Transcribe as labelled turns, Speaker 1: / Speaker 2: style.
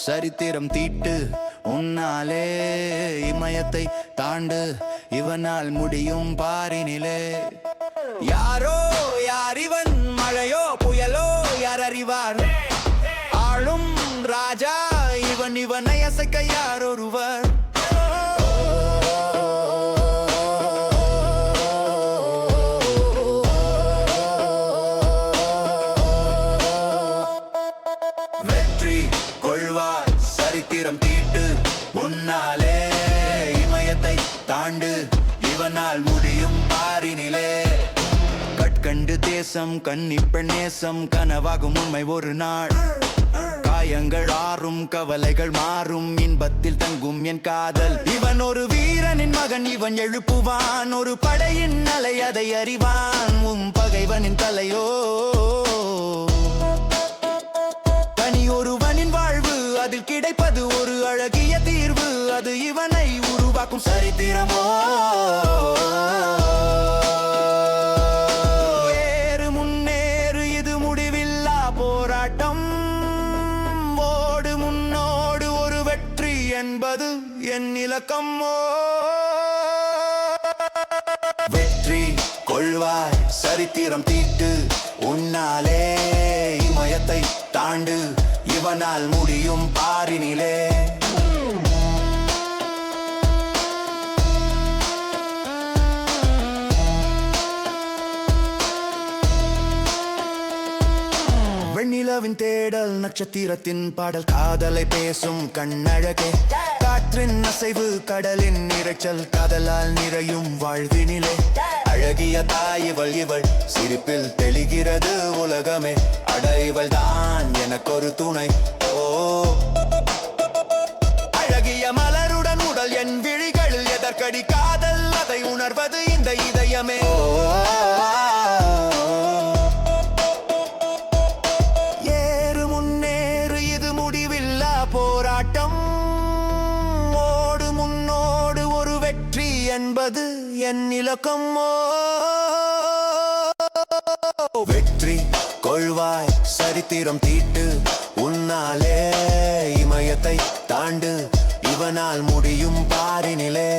Speaker 1: சரித்திரம் தீட்டு உன்னாலே இமயத்தை தாண்டு இவனால் முடியும் பாரினிலே. யாரோ யார் இவன், மழையோ புயலோ யார் அறிவார்? ஆளும் ராஜா இவன், இவனை அசைக்க யார் ஒருவர்? வெற்றி கொள்வார் சரித்திரம் தீட்டு உன்னாலே இமயத்தை தாண்டு இவனால் முடியும் பாரினிலே. கட்கண்டு தேசம் கன்னிப்பெண் நேசம் கனவாகும் உண்மை ஒரு நாள். காயங்கள் ஆறும் கவலைகள் மாறும் இன்பத்தில் தங்கும் என் காதல். இவன் ஒரு வீரனின் மகன், இவன் எழுப்புவான் ஒரு படையின் அலை, அதை அறிவான் பகைவனின் தலையோ. தனி ஒருவனின் வாழ்வு, அதில் கிடைப்பது ஒரு அழகிய தீர்வு, அது இவனை உருவாக்கும் சரித்திரமோ. ஏறு முன்னேறு, இது முடிவில்லா போராட்டம். ஓடு முன்னோடு, ஒரு வெற்றி என்பது என் இலக்கமோ. வெற்றி கொள்வாய் சரித்திரம் தீட்டு உன்னாலே இமயத்தை தாண்டு இவனால் முடியும் பாரினிலே. வெண்ணிலவின் தேடல், நட்சத்திரத்தின் பாடல், காதலை பேசும் கண்ணழகே. காற்றின் அசைவு, கடலின் இரைச்சல், காதலால் நிறையும் வாழ்வினிலே. அழகிய தாய் இவள், இவள் சிரிப்பில் தெளிகிறது உலகமே. அடைவள் தான் எனக்கொரு துணை. ஓ அழகிய மலருடன் உடல் என் விழிகளில் எதற்கடி காதல், அதை உணர்வது இந்த இதயமே. ஏறு முன்னேறு, இது முடிவில்லா போராட்டம். ஓடு முன்னோடு, ஒரு வெற்றி என்பது என் இலக்கமோ. வெற்றி கொள்வாய் சரித்திரம் தீட்டு உன்னாலே இமயத்தை தாண்டு இவனால் முடியும் பாரினிலே.